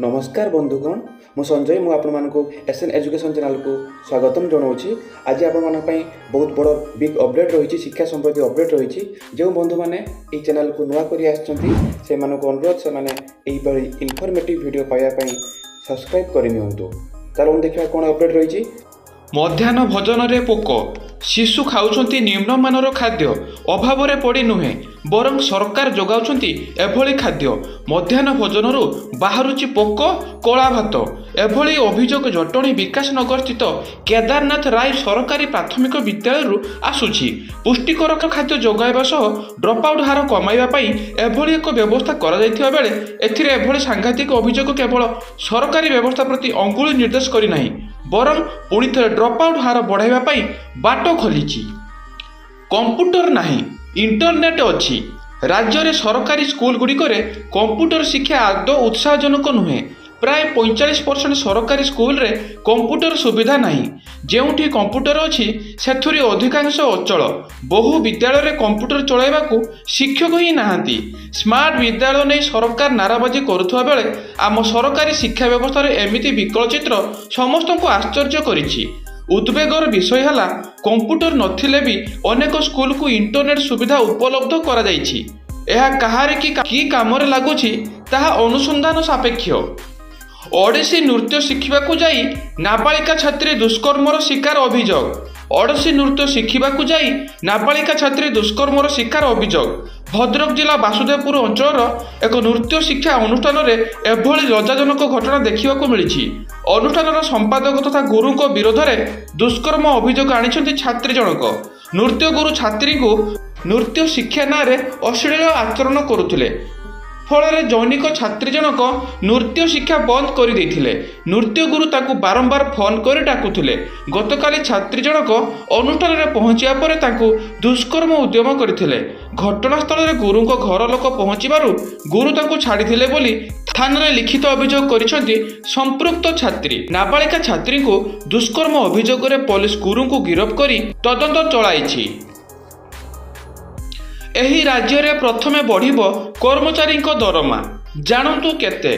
नमस्कार बंधुगण मु संजय मु आपको एसएन एजुकेशन चैनल को स्वागतम जनाऊँगी। आज आप बहुत बड़ बिग अपडेट रही शिक्षा संबंधी अपडेट रही जो बंधु मैंने ये चैनल को नुआ कर अनुरोध से इनफॉर्मेटिव वीडियो पाइबापी सब्सक्राइब करनी। चलो देखा कौन अपडेट रही। मध्याह्न भोजन रे पोक शिशु खाउछंती निम्नमानर खाद्य अभाव रे पड़ी नुहे बरं सरकार जोगाउछंती एभली खाद्य मध्याह्न भोजनरू बाहरुची पोक कला भात एभली अभियोग जटणी विकासनगर स्थित केदारनाथ राय सरकारी प्राथमिक विद्यालय आसुछि। पुष्टिकर खाद्य जोगाइबा सह ड्रप आउट हार कमाइबा पई एभली एक व्यवस्था करा जायथिबा बेले एथिरे एभली सांघातिक अभियोग केवल सरकारी व्यवस्था प्रति अंगुली निर्देश करि नाही बरं पुणी थे ड्रप आउट हार बढ़ाइबा पई बाट खोलिछि। कंप्यूटर नाही इंटरनेट अच्छी राज्य रे सरकारी स्कूल गुड़िक कंप्यूटर शिक्षा आदौ उत्साहजनक नुहे। प्राय 45% सरकारी स्कूल रे कंप्यूटर सुविधा नहीं। जेउठी कंप्यूटर अच्छी सेथुरी अधिकांश अचल बहु विद्यालय रे कंप्यूटर चलाइबाकू शिक्षक ही नाहांती। स्मार्ट विद्यालय नहीं सरकार नाराबाजी करुथुवा बेले आम सरकारी शिक्षा व्यवस्था रे एमिति विकल चित्र समस्त को आश्चर्य करिछि। उद्वेगर विषय है कंप्यूटर नथिले भी अनेक स्कूल को इंटरनेट सुविधा उपलब्ध करा जाइछि। एहा कहारे की कामरे लागुछि ताहा अनुसंधान सापेक्ष। ओडिसी नृत्य शिखिबाकू जाई नाबालिका छात्री दुष्कर्मर शिकार अभियोग। ओडिसी नृत्य शिखिबाकू जाई नाबालिका छात्री दुष्कर्मर शिकार अभियोग। भद्रक जिला बासुदेवपुर अंचल एक नृत्य शिक्षा अनुष्ठान रे एभली लज्जाजनक घटना देखिबाकू मिलिछि। अनुष्ठानर संपादक तथा गुरु विरोध में दुष्कर्म अभियोग आनिछंती छात्री जनक। नृत्य गुरु छात्री को नृत्य शिक्षा ना रे अश्लील आचरण करुथिले फल जैनिक छात्री जनक नृत्य शिक्षा बंद कर देथिले। नृत्य गुरु ताकू बारंबार फोन कर डाकुथिले। गतकाली छात्री जनक अनुष्ठान रे पहुंचिया परे ताकू दुष्कर्म उद्यम करथिले। घटनास्थल रे गुरु को घर लोक पहुंचीबारु गुरु ताकू छाड़ीथिले बोली थाना रे लिखित अभियोग करिसंती संपृक्त छात्री। नाबालिका छात्री को दुष्कर्म अभियोग रे पुलिस गुरु को गिरफ्त करी तदंत चलाइछि। एही राज्य रे प्रथमे बढ़िबो कर्मचारी दरमा जानतु केते।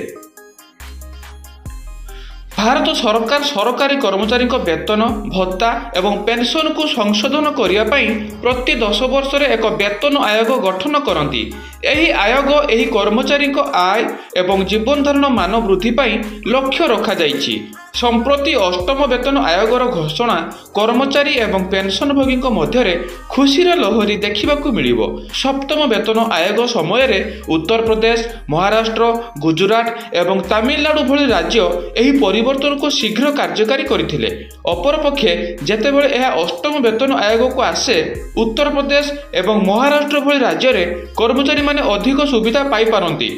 भारत सरकार सरकारी कर्मचारी वेतन भत्ता एवं पेंशन को संशोधन करिया पई प्रति 10 वर्ष रे एक वेतन आयोग गठन करती। एही आयोग एही कर्मचारी आय एवं जीवन धारण मान वृद्धि पई लक्ष्य रखा जाइछि। संप्रति अष्टम वेतन आयोगर घोषणा कर्मचारी एवं पेंशनभोगी मध्य खुशीर लहरी देखा मिलिबो। सप्तम वेतन आयोग समय रे उत्तर प्रदेश महाराष्ट्र गुजरात एवं तमिलनाडु भली राज्य एही परिवर्तन को शीघ्र कार्यकारी करथिले। अपरपक्षे जेतेबेले एहा अष्टम वेतन आयोग को आसे उत्तर प्रदेश एवं महाराष्ट्र भली राज्य रे कर्मचारी माने अधिक सुविधा पाई पारंती।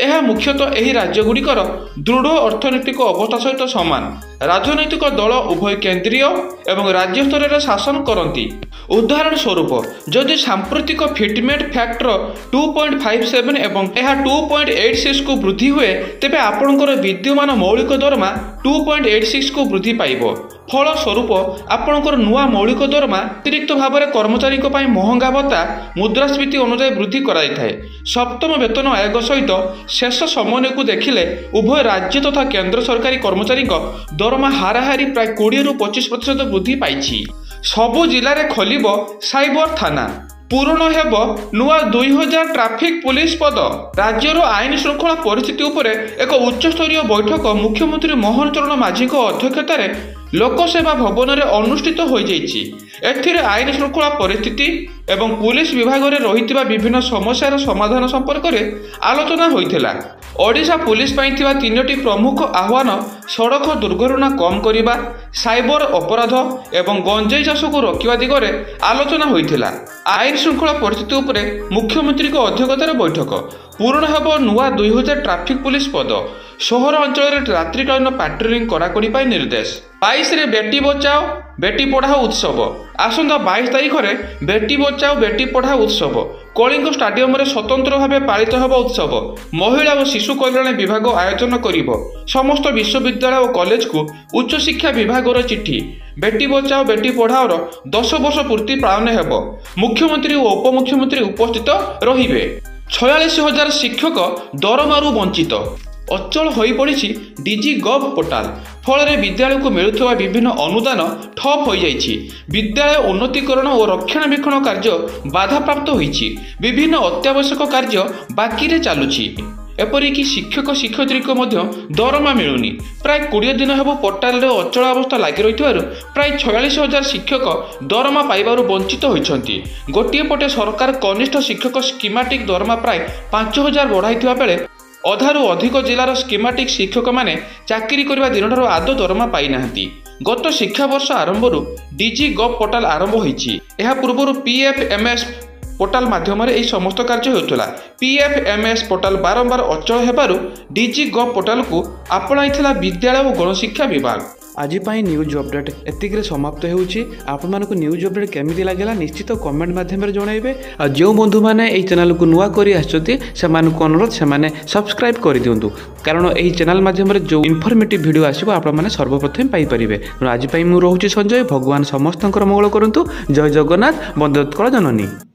यह मुख्यतः यही राज्यगुड़िकर दृढ़ अर्थनैतिक अवस्था सहित सामान। राजनैतिक दल उभय केंद्रीय एवं राज्य स्तर में शासन करती। उदाहरण स्वरूप जदि सांप्रतिक फिटमेंट फैक्टर 2.57 एवं यह 2.86 को वृद्धि हुए तेबे आपणकर विद्यमान मौलिक दरमा 2.86 को वृद्धि पाइब। फल स्वरूप आपणकर नुआ मौलिक दरमा अतिरिक्त भाव में कर्मचारी महंगा भत्ता मुद्रास्फीति अनुसार वृद्धि कराई। सप्तम वेतन आयोग सहित शेष समय को देखिले उभय राज्य तथा केंद्र सरकारी कर्मचारी दरमा हाराहारी प्राय 20 ରୁ 25% वृद्धि पाई। सबु जिले में खोलिब साइबर थाना। पूरण हेब नुआ 2000 ट्राफिक पुलिस पद। राज्यर आईन श्रृंखला परिस्थिति उपर एक उच्चस्तरीय बैठक मुख्यमंत्री मोहन चरण माझी अध्यक्षतार लोकसेवा भवन में अनुष्ठित हो जाइछि। एथिरे आईन श्रृंखला परिस्थिति एवं पुलिस विभाग में रही विभिन्न समस्यार समाधान संपर्क में आलोचना होइथिला। ओडिशा पुलिस पाई थिबा 3टी प्रमुख आह्वान सड़क दुर्घटना कम करिबा, साइबर अपराध एवं गंजेई चाष को रोकिबा दिगरे आलोचना होइथिला। आईन श्रृंखला परिस्थिति उपरे मुख्यमंत्री अध्यक्षतार बैठक। पूरण हेब नुआ 2000 ट्राफिक पुलिस पद। सहर अंचल रात्रिकालीन पाट्रोलिंग कड़ाकड़ी पाई निर्देश। 22 रे बेटी बचाओ बेटी पढ़ाओ उत्सव। आसंता 22 तारिख में बेटी बचाओ बेटी पढ़ाओ उत्सव कलिंग स्टाडियम में स्वतंत्र भाव पालित होगा उत्सव। महिला और शिशु कल्याण विभाग आयोजन करिब। समस्त विश्वविद्यालय और कॉलेज को उच्च शिक्षा विभाग चिठी। बेटी बचाओ बेटी पढ़ाओ 10 वर्ष पूर्ति पालन हेब। मुख्यमंत्री और उपमुख्यमंत्री उपस्थित रहिबे। 46,000 शिक्षक दरमारू वंचित। ଅଚଳ ହୋଇପଡ଼ିଛି ଡିଜି ଗଭ୍ ପୋର୍ଟାଲ। ଫଳରେ ବିଦ୍ୟାଳୟକୁ ମିଳୁଥିବା ବିଭିନ୍ନ ଅନୁଦାନ ଠପ୍ ହୋଇଯାଇଛି। ବିଦ୍ୟାଳୟ ଉନ୍ନତିକରଣ ଓ ରକ୍ଷଣାବେକ୍ଷଣ କାର୍ଯ୍ୟ ବାଧାପ୍ରାପ୍ତ ହୋଇଛି। ବିଭିନ୍ନ ଅତ୍ୟାବଶ୍ୟକ କାର୍ଯ୍ୟ ବାକିରେ ଚାଲୁଛି। ଏପରିକି ଶିକ୍ଷକ ଶିକ୍ଷୟିତ୍ରୀଙ୍କ ମଧ୍ୟ ଦରମା ମିଳୁନି। ପ୍ରାୟ 20 ଦିନ ହେବ ପୋର୍ଟାଲରେ ଅଚଳାବସ୍ଥା ଲାଗି ରହିଥିବାରୁ ପ୍ରାୟ 46,000 ଶିକ୍ଷକ ଦରମା ପାଇବାରୁ ବଞ୍ଚିତ ହୋଇଛନ୍ତି। ଗୋଟିଏ ପଟେ ସରକାର କନିଷ୍ଠ ଶିକ୍ଷକ ସ୍କିମାଟିକ୍ ଦରମା ପ୍ରାୟ 5,000 ବଢ଼ାଇଥିବା ବେଳେ ଅଧାରୁ ଅଧିକ ଜିଲ୍ଲାର ସ୍କିମାଟିକ୍ ଶିକ୍ଷକମାନେ ଚାକିରି କରିବା ଦିନଠାରୁ ଆଦୌ ଦରମା ପାଇନାହାନ୍ତି। ଗତ ଶିକ୍ଷାବର୍ଷ ଆରମ୍ଭରୁ ଡିଜି ଗଭ୍ ପୋର୍ଟାଲ ଆରମ୍ଭ ହୋଇଛି। ଏହା ପୂର୍ବରୁ PFMS ପୋର୍ଟାଲ ମାଧ୍ୟମରେ ଏହି ସମସ୍ତ କାର୍ଯ୍ୟ ହେଉଥିଲା। PFMS ପୋର୍ଟାଲ ବାରମ୍ବାର ଅଚଳ ହେବାରୁ ଡିଜି ଗଭ୍ ପୋର୍ଟାଲକୁ ଆପଣାଇଥିଲା ବିଦ୍ୟାଳୟ ଓ ଗଣଶିକ୍ଷା ବିଭାଗ। ଆଜି ପାଇଁ ନ୍ୟୁଜ୍ ଅପଡେଟ୍ ଏତିକିରେ ସମାପ୍ତ ହେଉଛି। ଆପଣମାନଙ୍କୁ ନ୍ୟୁଜ୍ ଅପଡେଟ୍ କେମିତି ଲାଗିଲା ନିଶ୍ଚିତ କମେଣ୍ଟ ମାଧ୍ୟମରେ ଜଣାଇବେ। ଆଉ ଯେଉଁ ବନ୍ଧୁମାନେ ଏହି ଚ୍ୟାନେଲକୁ ନୂଆ କରି ଆସିଛନ୍ତି ସେମାନଙ୍କୁ ଅନୁରୋଧ ସେମାନେ ସବସ୍କ୍ରାଇବ୍ କରିଦିଅନ୍ତୁ, କାରଣ ଏହି ଚ୍ୟାନେଲ ମାଧ୍ୟମରେ ଯେଉଁ ଇନଫର୍ମେଟିଭ୍ ଭିଡ଼ିଓ ଆସିବ ଆପଣମାନେ ସର୍ବପ୍ରଥମେ ପାଇପାରିବେ। ତେଣୁ ଆଜି ପାଇଁ ମୁଁ ରହୁଛି ସଞ୍ଜୟ। ଭଗବାନ ସମସ୍ତଙ୍କର ମଙ୍ଗଳ କରନ୍ତୁ। ଜୟ ଜଗନ୍ନାଥ। ବନ୍ଦେ ଉତ୍କଳ ଜନନୀ।